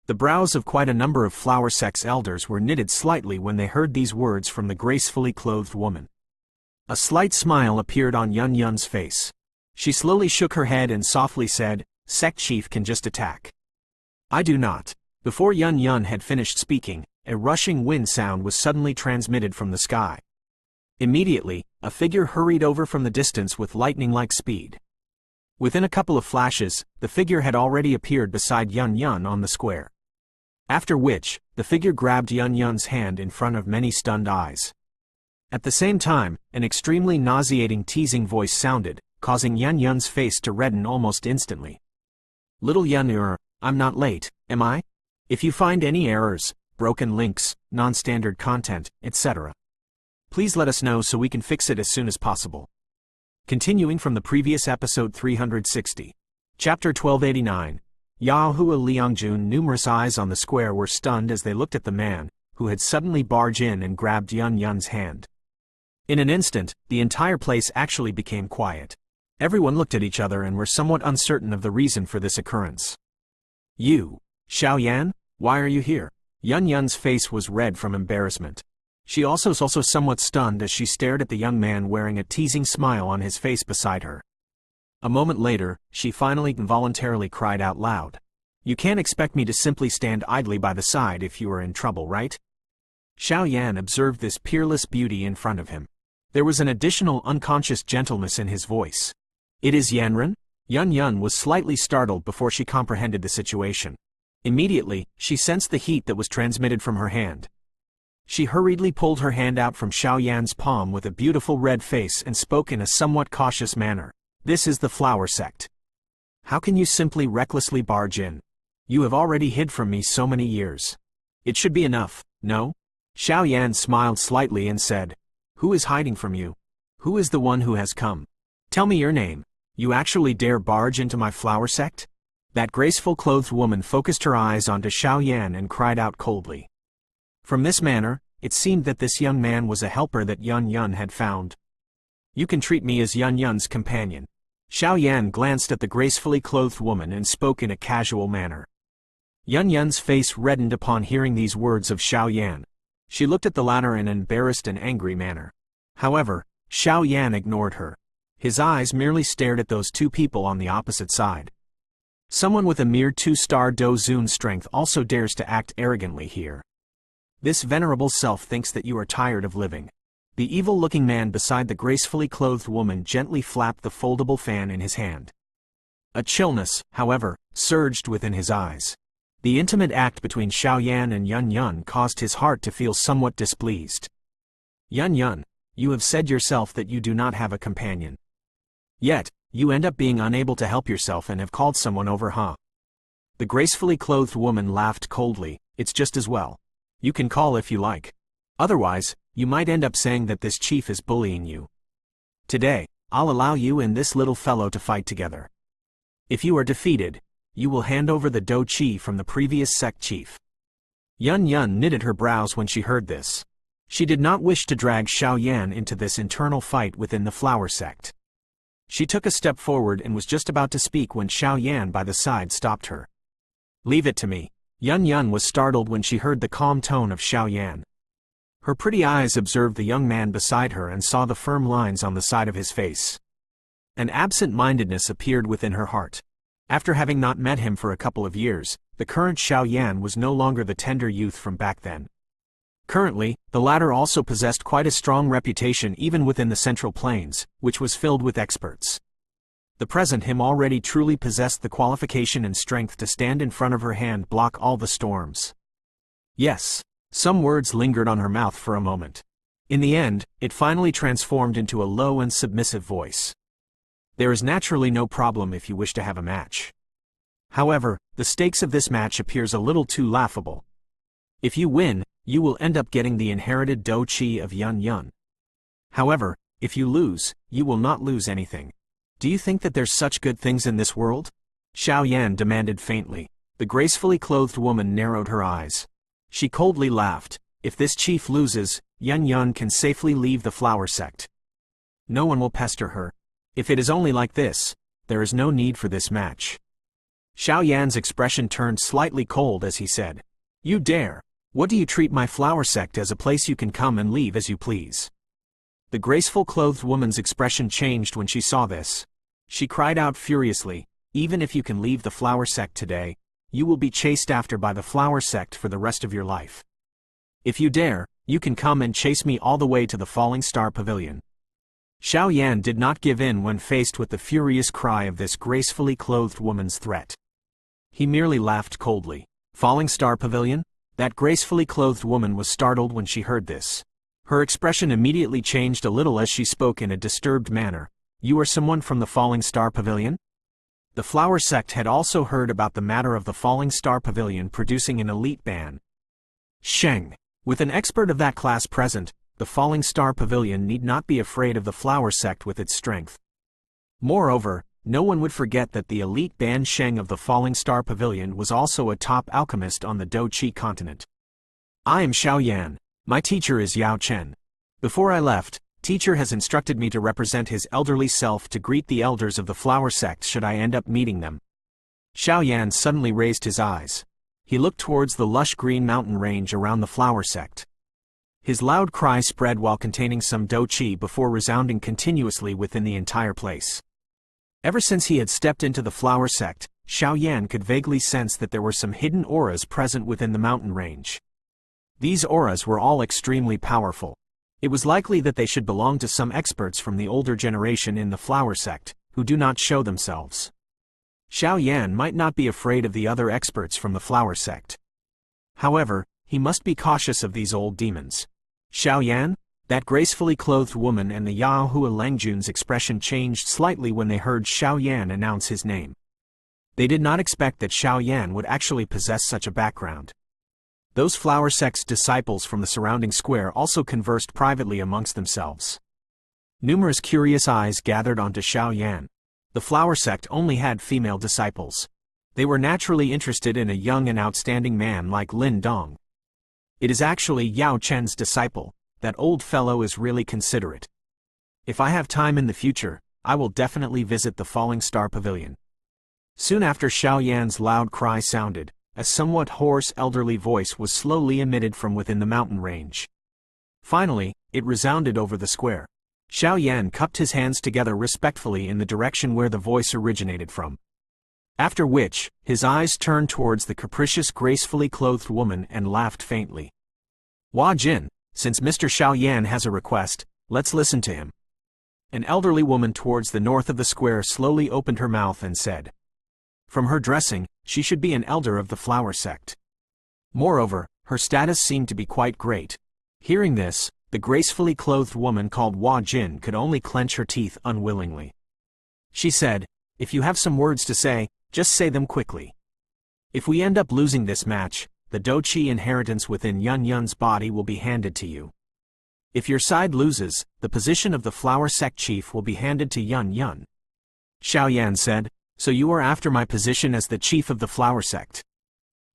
[SPEAKER 1] The brows of quite a number of flower sect's elders were knitted slightly when they heard these words from the gracefully clothed woman. A slight smile appeared on Yun Yun's face. She slowly shook her head and softly said, "Sect chief can just attack. I do not." Before Yun Yun had finished speaking, a rushing wind sound was suddenly transmitted from the sky. Immediately, a figure hurried over from the distance with lightning-like speed. Within a couple of flashes, the figure had already appeared beside Yun Yun on the square. After which, the figure grabbed Yun Yun's hand in front of many stunned eyes. At the same time, an extremely nauseating teasing voice sounded, causing Yun Yun's face to redden almost instantly. "Little Yun, I'm not late, am I? If you find any errors, broken links, non-standard content, etc., please let us know so we can fix it as soon as possible." Continuing from the previous episode 360. Chapter 1289. Yahua Liangjun. Numerous eyes on the square were stunned as they looked at the man, who had suddenly barged in and grabbed Yun Yun's hand. In an instant, the entire place actually became quiet. Everyone looked at each other and were somewhat uncertain of the reason for this occurrence. "You, Xiaoyan, why are you here?" Yun Yun's face was red from embarrassment. She also was somewhat stunned as she stared at the young man wearing a teasing smile on his face beside her. A moment later, she finally involuntarily cried out loud. "You can't expect me to simply stand idly by the side if you are in trouble, right?" Xiaoyan observed this peerless beauty in front of him. There was an additional unconscious gentleness in his voice. "It is Yanren?" Yun Yun was slightly startled before she comprehended the situation. Immediately, she sensed the heat that was transmitted from her hand. She hurriedly pulled her hand out from Xiaoyan's palm with a beautiful red face and spoke in a somewhat cautious manner. This is the flower sect. How can you simply recklessly barge in? You have already hid from me so many years. It should be enough, no? Xiao Yan smiled slightly and said, Who is hiding from you? Who is the one who has come? Tell me your name. You actually dare barge into my flower sect? That graceful clothed woman focused her eyes onto Xiao Yan and cried out coldly. From this manner, it seemed that this young man was a helper that Yun Yun had found. You can treat me as Yun Yun's companion. Xiao Yan glanced at the gracefully clothed woman and spoke in a casual manner. Yun Yun's face reddened upon hearing these words of Xiao Yan. She looked at the latter in an embarrassed and angry manner. However, Xiao Yan ignored her. His eyes merely stared at those two people on the opposite side. Someone with a mere 2-star Dozun strength also dares to act arrogantly here. This venerable self thinks that you are tired of living. The evil-looking man beside the gracefully clothed woman gently flapped the foldable fan in his hand. A chillness, however, surged within his eyes. The intimate act between Xiao Yan and Yun Yun caused his heart to feel somewhat displeased. Yun Yun, you have said yourself that you do not have a companion. Yet, you end up being unable to help yourself and have called someone over, huh? The gracefully clothed woman laughed coldly. It's just as well. You can call if you like. Otherwise, you might end up saying that this chief is bullying you. Today, I'll allow you and this little fellow to fight together. If you are defeated, you will hand over the Do Chi from the previous sect chief. Yun Yun knitted her brows when she heard this. She did not wish to drag Xiao Yan into this internal fight within the flower sect. She took a step forward and was just about to speak when Xiao Yan by the side stopped her. Leave it to me. Yun Yun was startled when she heard the calm tone of Xiao Yan. Her pretty eyes observed the young man beside her and saw the firm lines on the side of his face. An absent-mindedness appeared within her heart. After having not met him for a couple of years, the current Xiao Yan was no longer the tender youth from back then. Currently, the latter also possessed quite a strong reputation even within the Central Plains, which was filled with experts. The present him already truly possessed the qualification and strength to stand in front of her and block all the storms. Yes. Some words lingered on her mouth for a moment. In the end, it finally transformed into a low and submissive voice. There is naturally no problem if you wish to have a match. However, the stakes of this match appears a little too laughable. If you win, you will end up getting the inherited Do Chi of Yun Yun. However, if you lose, you will not lose anything. Do you think that there's such good things in this world? Xiao Yan demanded faintly. The gracefully clothed woman narrowed her eyes. She coldly laughed. If this chief loses, Yun Yun can safely leave the flower sect. No one will pester her. If it is only like this, there is no need for this match. Xiao Yan's expression turned slightly cold as he said, You dare! What do you treat my flower sect as a place you can come and leave as you please? The graceful clothed woman's expression changed when she saw this. She cried out furiously, Even if you can leave the flower sect today, you will be chased after by the flower sect for the rest of your life. If you dare, you can come and chase me all the way to the Falling Star Pavilion. Xiao Yan did not give in when faced with the furious cry of this gracefully clothed woman's threat. He merely laughed coldly. Falling Star Pavilion? That gracefully clothed woman was startled when she heard this. Her expression immediately changed a little as she spoke in a disturbed manner. You are someone from the Falling Star Pavilion? The flower sect had also heard about the matter of the Falling Star Pavilion producing an elite band. Sheng. With an expert of that class present, the Falling Star Pavilion need not be afraid of the flower sect with its strength. Moreover, no one would forget that the elite band Sheng of the Falling Star Pavilion was also a top alchemist on the Do Chi continent. I am Xiao Yan. My teacher is Yao Chen. Before I left, teacher has instructed me to represent his elderly self to greet the elders of the flower sect should I end up meeting them. Xiao Yan suddenly raised his eyes. He looked towards the lush green mountain range around the flower sect. His loud cry spread while containing some Do Chi before resounding continuously within the entire place. Ever since he had stepped into the flower sect, Xiao Yan could vaguely sense that there were some hidden auras present within the mountain range. These auras were all extremely powerful. It was likely that they should belong to some experts from the older generation in the flower sect, who do not show themselves. Xiao Yan might not be afraid of the other experts from the flower sect. However, he must be cautious of these old demons. Xiao Yan, That gracefully clothed woman and the Yahoo Langjun's expression changed slightly when they heard Xiao Yan announce his name. They did not expect that Xiao Yan would actually possess such a background. Those flower sect's disciples from the surrounding square also conversed privately amongst themselves. Numerous curious eyes gathered onto Xiao Yan. The flower sect only had female disciples. They were naturally interested in a young and outstanding man like Lin Dong. It is actually Yao Chen's disciple. That old fellow is really considerate. If I have time in the future, I will definitely visit the Falling Star Pavilion. Soon after Xiao Yan's loud cry sounded, a somewhat hoarse elderly voice was slowly emitted from within the mountain range. Finally, it resounded over the square. Xiao Yan cupped his hands together respectfully in the direction where the voice originated from. After which, his eyes turned towards the capricious, gracefully clothed woman and laughed faintly. "Hua Jin, since Mr. Xiao Yan has a request, let's listen to him." An elderly woman towards the north of the square slowly opened her mouth and said. From her dressing, she should be an elder of the flower sect. Moreover, her status seemed to be quite great. Hearing this, the gracefully clothed woman called Hua Jin could only clench her teeth unwillingly. She said, "If you have some words to say, just say them quickly. If we end up losing this match, the Doqi inheritance within Yun Yun's body will be handed to you. If your side loses, the position of the flower sect chief will be handed to Yun Yun." Xiao Yan said, "So you are after my position as the chief of the flower sect?"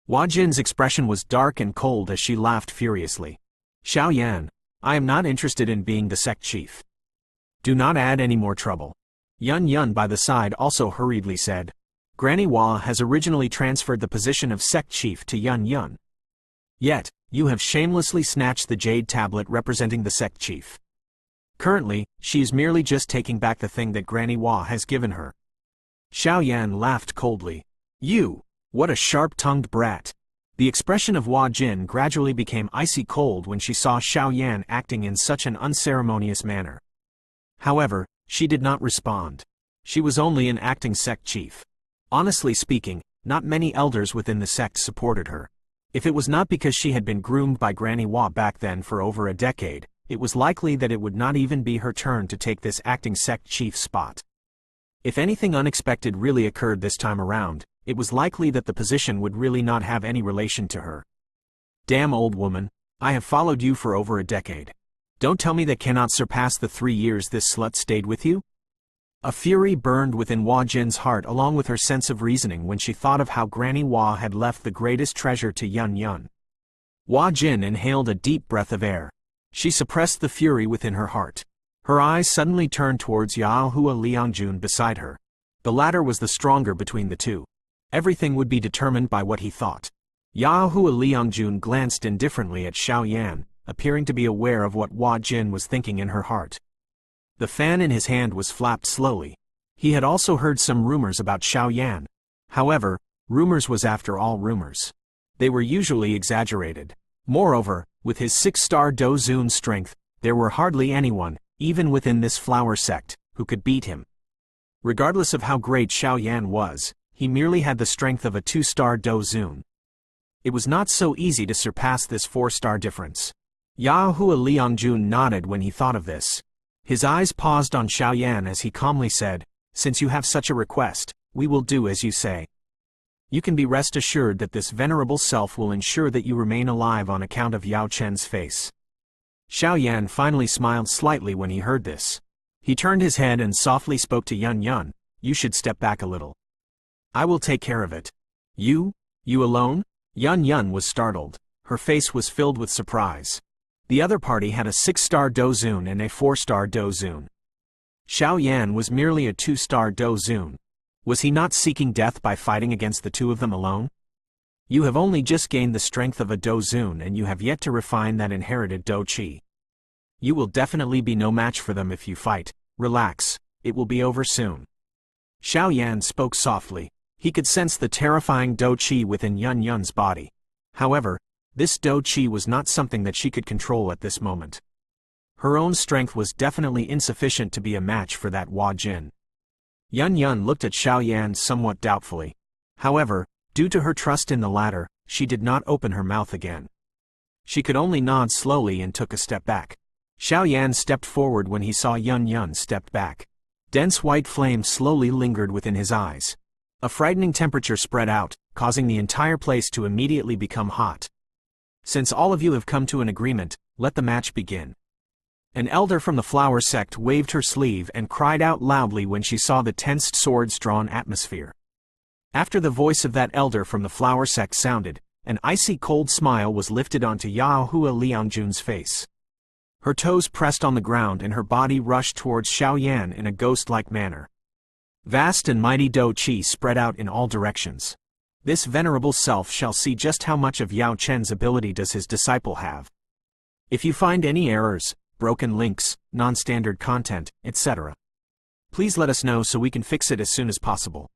[SPEAKER 1] Hua Jin's expression was dark and cold as she laughed furiously. "Xiao Yan, I am not interested in being the sect chief. Do not add any more trouble." Yun Yun by the side also hurriedly said, "Granny Hua has originally transferred the position of sect chief to Yun Yun. Yet, you have shamelessly snatched the jade tablet representing the sect chief. Currently, she is merely just taking back the thing that Granny Hua has given her." Xiao Yan laughed coldly. "You, what a sharp-tongued brat." The expression of Hua Jin gradually became icy cold when she saw Xiao Yan acting in such an unceremonious manner. However, she did not respond. She was only an acting sect chief. Honestly speaking, not many elders within the sect supported her. If it was not because she had been groomed by Granny Hua back then for over a decade, it was likely that it would not even be her turn to take this acting sect chief spot. If anything unexpected really occurred this time around, it was likely that the position would really not have any relation to her. "Damn old woman, I have followed you for over a decade. Don't tell me that cannot surpass the 3 years this slut stayed with you?" A fury burned within Hua Jin's heart along with her sense of reasoning when she thought of how Granny Hua had left the greatest treasure to Yun Yun. Hua Jin inhaled a deep breath of air. She suppressed the fury within her heart. Her eyes suddenly turned towards Yahua Liangjun beside her. The latter was the stronger between the two. Everything would be determined by what he thought. Yahua Liangjun glanced indifferently at Xiao Yan, appearing to be aware of what Hua Jin was thinking in her heart. The fan in his hand was flapped slowly. He had also heard some rumors about Xiao Yan. However, rumors was after all rumors. They were usually exaggerated. Moreover, with his 6-star Dozun strength, there were hardly anyone, even within this flower sect, who could beat him. Regardless of how great Xiao Yan was, he merely had the strength of a 2-star Dozun. It was not so easy to surpass this 4-star difference. Yahua Liangjun nodded when he thought of this. His eyes paused on Xiao Yan as he calmly said, "Since you have such a request, we will do as you say. You can be rest assured that this venerable self will ensure that you remain alive on account of Yao Chen's face." Xiao Yan finally smiled slightly when he heard this. He turned his head and softly spoke to Yun Yun, "You should step back a little. I will take care of it." You alone?" Yun Yun was startled. Her face was filled with surprise. The other party had a 6-star Dozun and a 4-star Dozun. Xiao Yan was merely a 2-star Dozun. Was he not seeking death by fighting against the two of them alone? You have only just gained the strength of a Dozun and you have yet to refine that inherited Do-Chi. You will definitely be no match for them if you fight. Relax, it will be over soon. Xiao Yan spoke softly. He could sense the terrifying Do-Chi within Yun Yun's body. However, this Do-Chi was not something that she could control at this moment. Her own strength was definitely insufficient to be a match for that Hua Jin. Yun Yun looked at Xiao Yan somewhat doubtfully. However, due to her trust in the latter, she did not open her mouth again. She could only nod slowly and took a step back. Xiao Yan stepped forward when he saw Yun Yun stepped back. Dense white flame slowly lingered within his eyes. A frightening temperature spread out, causing the entire place to immediately become hot. Since all of you have come to an agreement, let the match begin. An elder from the flower sect waved her sleeve and cried out loudly when she saw the tensed swords-drawn atmosphere. After the voice of that elder from the flower sect sounded, an icy cold smile was lifted onto Yahua Liangjun's face. Her toes pressed on the ground and her body rushed towards Xiao Yan in a ghost-like manner. Vast and mighty Dou Qi spread out in all directions. This venerable self shall see just how much of Yao Chen's ability does his disciple have. If you find any errors, broken links, non-standard content, etc., please let us know so we can fix it as soon as possible.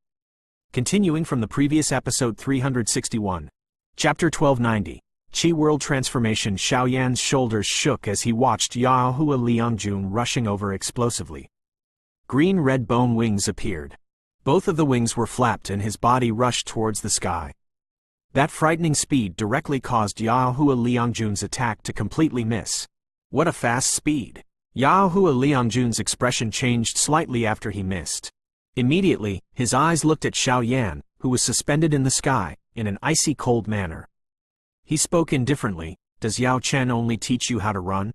[SPEAKER 1] Continuing from the previous episode 361, Chapter 1290, Qi World Transformation. Xiao Yan's shoulders shook as he watched Yahua Liangjun rushing over explosively. Green-red bone wings appeared. Both of the wings were flapped and his body rushed towards the sky. That frightening speed directly caused Yahua Liangjun's attack to completely miss. What a fast speed! Yahua Liangjun's expression changed slightly after he missed. Immediately, his eyes looked at Xiao Yan, who was suspended in the sky, in an icy cold manner. He spoke indifferently. Does Yao Chen only teach you how to run?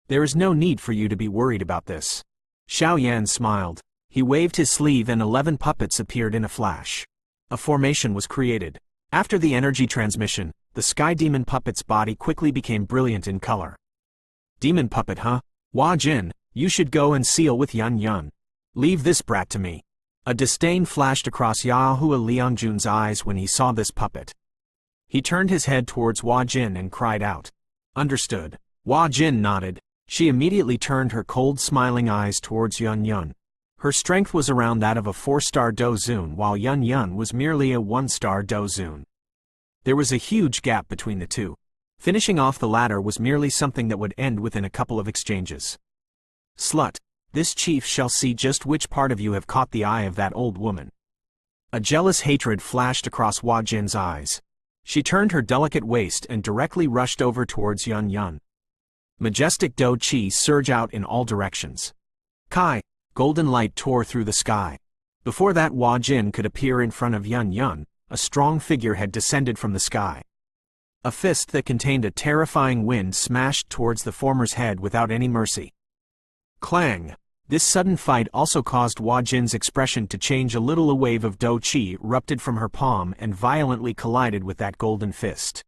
[SPEAKER 1] There is no need for you to be worried about this. Xiao Yan smiled. He waved his sleeve and 11 puppets appeared in a flash. A formation was created. After the energy transmission, the Sky Demon puppet's body quickly became brilliant in color. Demon puppet, huh? Hua Jin, you should go and seal with Yun Yun. Leave this brat to me. A disdain flashed across Yahua Liangjun's eyes when he saw this puppet. He turned his head towards Hua Jin and cried out. Understood. Hua Jin nodded. She immediately turned her cold smiling eyes towards Yun Yun. Her strength was around that of a 4-star Dozun while Yun Yun was merely a 1-star Dozun. There was a huge gap between the two. Finishing off the latter was merely something that would end within a couple of exchanges. Slut, this chief shall see just which part of you have caught the eye of that old woman. A jealous hatred flashed across Hua Jin's eyes. She turned her delicate waist and directly rushed over towards Yun Yun. Majestic Dou Qi surged out in all directions. Kai, golden light tore through the sky. Before that Hua Jin could appear in front of Yun Yun, a strong figure had descended from the sky. A fist that contained a terrifying wind smashed towards the former's head without any mercy. Clang! This sudden fight also caused Hua Jin's expression to change a little. A wave of Dou Qi erupted from her palm and violently collided with that golden fist.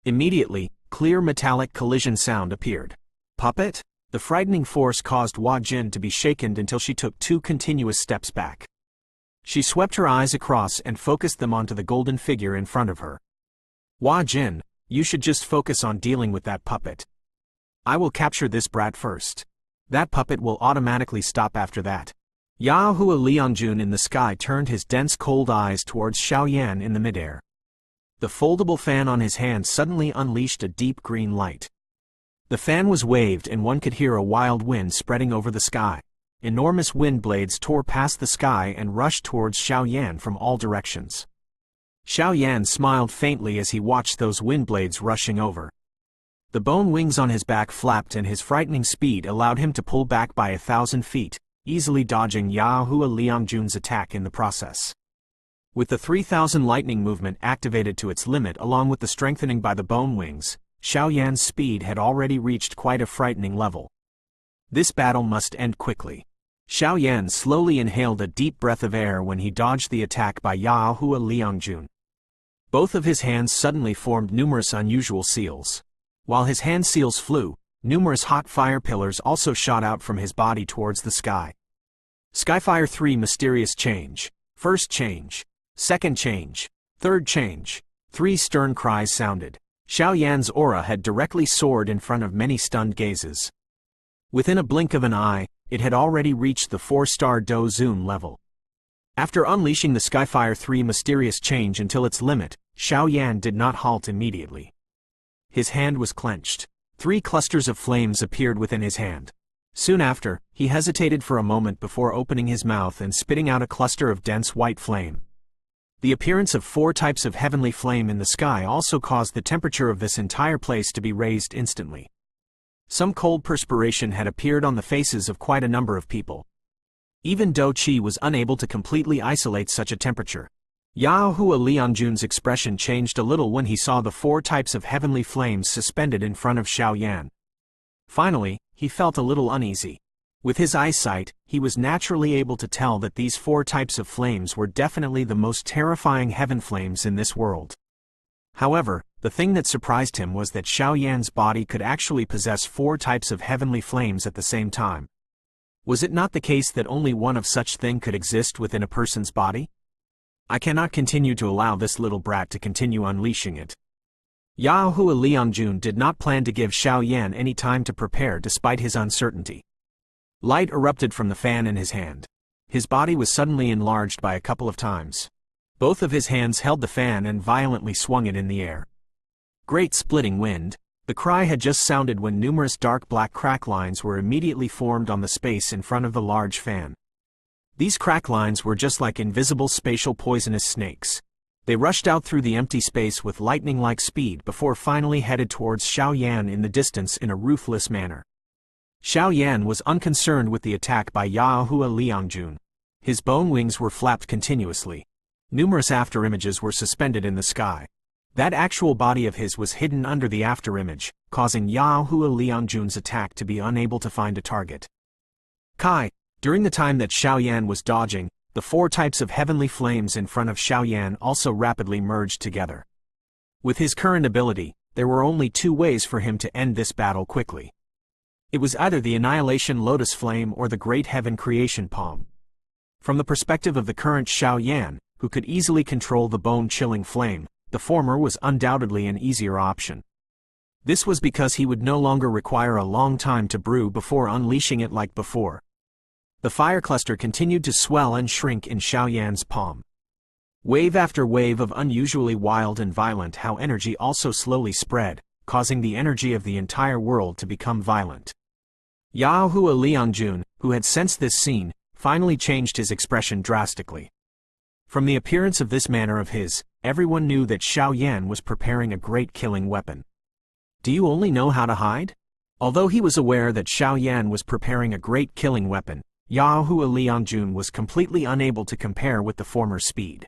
[SPEAKER 1] Immediately, clear metallic collision sound appeared. Puppet? The frightening force caused Hua Jin to be shaken until she took 2 continuous steps back. She swept her eyes across and focused them onto the golden figure in front of her. Hua Jin, you should just focus on dealing with that puppet. I will capture this brat first. That puppet will automatically stop after that. Yahua Liangjun in the sky turned his dense cold eyes towards Xiao Yan in the midair. The foldable fan on his hand suddenly unleashed a deep green light. The fan was waved and one could hear a wild wind spreading over the sky. Enormous wind blades tore past the sky and rushed towards Xiao Yan from all directions. Xiao Yan smiled faintly as he watched those wind blades rushing over. The bone wings on his back flapped and his frightening speed allowed him to pull back by 1,000 feet, easily dodging Yahua Liangjun's attack in the process. With the 3,000 lightning movement activated to its limit along with the strengthening by the bone wings, Xiao Yan's speed had already reached quite a frightening level. This battle must end quickly. Xiao Yan slowly inhaled a deep breath of air when he dodged the attack by Yahua Liangjun. Both of his hands suddenly formed numerous unusual seals. While his hand seals flew, numerous hot fire pillars also shot out from his body towards the sky. Skyfire 3 mysterious change. First change. Second change. Third change. 3 stern cries sounded. Xiao Yan's aura had directly soared in front of many stunned gazes. Within a blink of an eye, it had already reached the 4-star Dozun level. After unleashing the Skyfire 3 mysterious change until its limit, Xiao Yan did not halt immediately. His hand was clenched. 3 clusters of flames appeared within his hand. Soon after, he hesitated for a moment before opening his mouth and spitting out a cluster of dense white flame. The appearance of 4 types of heavenly flame in the sky also caused the temperature of this entire place to be raised instantly. Some cold perspiration had appeared on the faces of quite a number of people. Even Do Chi was unable to completely isolate such a temperature. Yahoo Liangjun's expression changed a little when he saw the 4 types of heavenly flames suspended in front of Xiao Yan. Finally, he felt a little uneasy. With his eyesight, he was naturally able to tell that these 4 types of flames were definitely the most terrifying heaven flames in this world. However, the thing that surprised him was that Xiao Yan's body could actually possess 4 types of heavenly flames at the same time. Was it not the case that only one of such thing could exist within a person's body? I cannot continue to allow this little brat to continue unleashing it. Yahoo Liangjun did not plan to give Xiao Yan any time to prepare despite his uncertainty. Light erupted from the fan in his hand. His body was suddenly enlarged by a couple of times. Both of his hands held the fan and violently swung it in the air. Great splitting wind! The cry had just sounded when numerous dark black crack lines were immediately formed on the space in front of the large fan. These crack lines were just like invisible spatial poisonous snakes. They rushed out through the empty space with lightning-like speed before finally headed towards Xiao Yan in the distance in a ruthless manner. Xiao Yan was unconcerned with the attack by Yahoo Liangjun. His bone wings were flapped continuously. Numerous afterimages were suspended in the sky. That actual body of his was hidden under the afterimage, causing Yahoo Liangjun's attack to be unable to find a target. Kai, during the time that Xiao Yan was dodging, the 4 types of heavenly flames in front of Xiao Yan also rapidly merged together. With his current ability, there were only 2 ways for him to end this battle quickly. It was either the Annihilation Lotus Flame or the Great Heaven Creation Palm. From the perspective of the current Xiao Yan, who could easily control the bone-chilling flame, the former was undoubtedly an easier option. This was because he would no longer require a long time to brew before unleashing it like before. The fire cluster continued to swell and shrink in Xiao Yan's palm. Wave after wave of unusually wild and violent how energy also slowly spread, causing the energy of the entire world to become violent. Yahoo Liangjun, who had sensed this scene, finally changed his expression drastically. From the appearance of this manner of his, everyone knew that Xiao Yan was preparing a great killing weapon. Do you only know how to hide? Although he was aware that Xiao Yan was preparing a great killing weapon, Yahoo Liangjun was completely unable to compare with the former speed.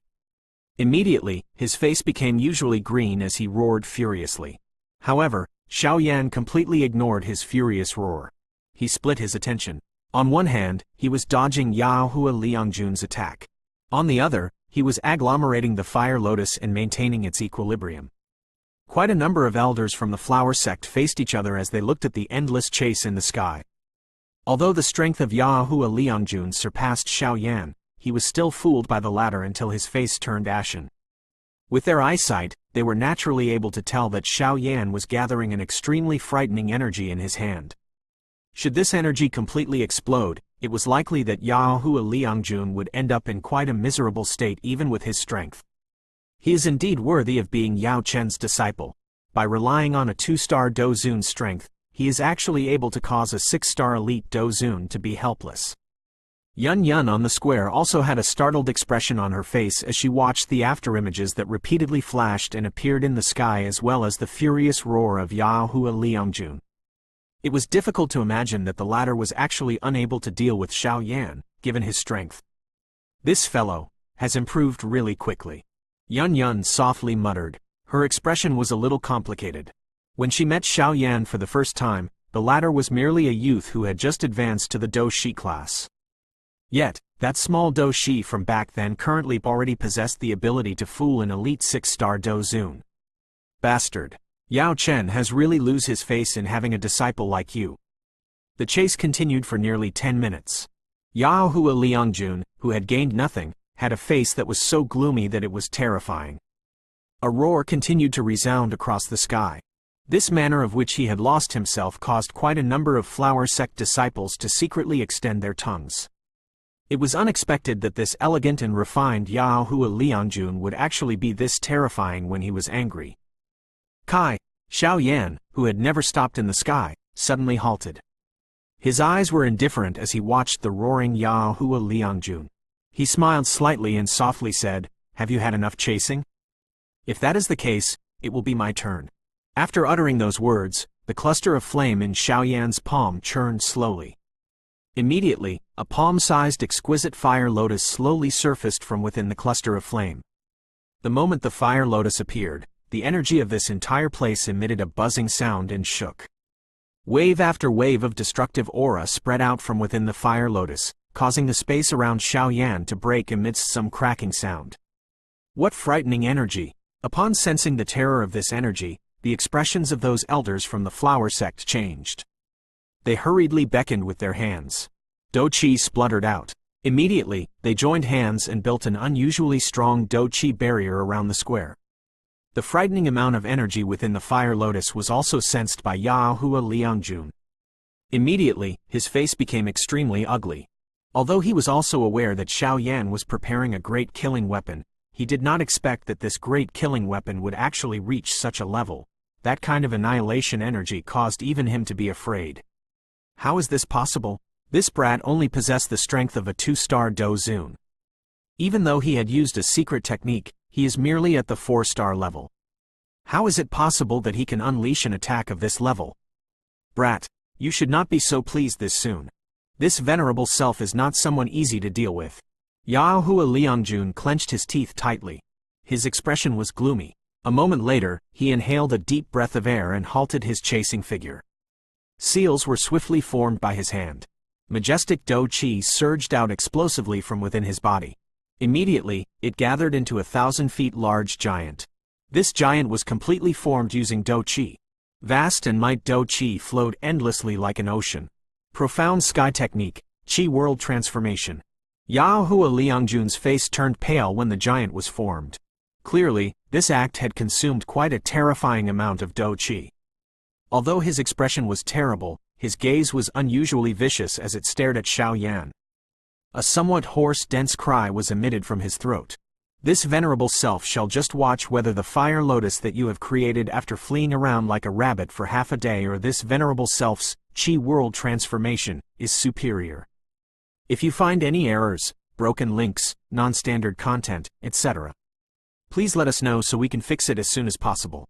[SPEAKER 1] Immediately, his face became usually green as he roared furiously. However, Xiao Yan completely ignored his furious roar. He split his attention. On one hand, he was dodging Yahoo Liangjun's attack. On the other, he was agglomerating the fire lotus and maintaining its equilibrium. Quite a number of elders from the flower sect faced each other as they looked at the endless chase in the sky. Although the strength of Yahoo Liangjun surpassed Xiao Yan, he was still fooled by the latter until his face turned ashen. With their eyesight, they were naturally able to tell that Xiao Yan was gathering an extremely frightening energy in his hand. Should this energy completely explode, it was likely that Yahoo Liangjun would end up in quite a miserable state even with his strength. He is indeed worthy of being Yao Chen's disciple. By relying on a 2-star Dozun's strength, he is actually able to cause a 6-star elite Dozun to be helpless. Yun Yun on the square also had a startled expression on her face as she watched the afterimages that repeatedly flashed and appeared in the sky as well as the furious roar of Yahoo Liangjun. It was difficult to imagine that the latter was actually unable to deal with Xiao Yan, given his strength. This fellow has improved really quickly. Yun Yun softly muttered. Her expression was a little complicated. When she met Xiao Yan for the first time, the latter was merely a youth who had just advanced to the Do Shi class. Yet, that small Do Shi from back then currently already possessed the ability to fool an elite 6-star Dozun. Bastard. Yao Chen has really lose his face in having a disciple like you. The chase continued for nearly 10 minutes. Yahoo Liangjun, who had gained nothing, had a face that was so gloomy that it was terrifying. A roar continued to resound across the sky. This manner of which he had lost himself caused quite a number of flower sect disciples to secretly extend their tongues. It was unexpected that this elegant and refined Yahoo Liangjun would actually be this terrifying when he was angry. Kai, Xiao Yan, who had never stopped in the sky, suddenly halted. His eyes were indifferent as he watched the roaring Yahoo Liangjun. He smiled slightly and softly said, "Have you had enough chasing? If that is the case, it will be my turn." After uttering those words, the The cluster of flame in Xiaoyan's palm churned slowly. Immediately, a palm-sized exquisite fire lotus slowly surfaced from within the cluster of flame. The moment the fire lotus appeared, the energy of this entire place emitted a buzzing sound and shook. Wave after wave of destructive aura spread out from within the fire lotus, causing the space around Xiaoyan to break amidst some cracking sound. What frightening energy! Upon sensing the terror of this energy, the expressions of those elders from the flower sect changed. They hurriedly beckoned with their hands. Do Qi spluttered out. Immediately, they joined hands and built an unusually strong Do Qi barrier around the square. The frightening amount of energy within the fire lotus was also sensed by Yahua Liangjun. Immediately, his face became extremely ugly. Although he was also aware that Xiaoyan was preparing a great killing weapon, he did not expect that this great killing weapon would actually reach such a level. That kind of annihilation energy caused even him to be afraid. How is this possible? This brat only possessed the strength of a 2-star Do Zun. Even though he had used a secret technique, he is merely at the 4-star level. How is it possible that he can unleash an attack of this level? Brat, you should not be so pleased this soon. This venerable self is not someone easy to deal with. Yahua Liangjun clenched his teeth tightly. His expression was gloomy. A moment later, he inhaled a deep breath of air and halted his chasing figure. Seals were swiftly formed by his hand. Majestic Do Qi surged out explosively from within his body. Immediately, it gathered into 1,000 feet large giant. This giant was completely formed using Do Qi. Vast and might Do Qi flowed endlessly like an ocean. Profound sky technique, Qi world transformation. Yahua Liangjun's face turned pale when the giant was formed. Clearly, this act had consumed quite a terrifying amount of Do Qi. Although his expression was terrible, his gaze was unusually vicious as it stared at Xiaoyan. A somewhat hoarse, dense cry was emitted from his throat. This venerable self shall just watch whether the fire lotus that you have created after fleeing around like a rabbit for half a day or this venerable self's Qi world transformation is superior. If you find any errors, broken links, non-standard content, etc., please let us know so we can fix it as soon as possible.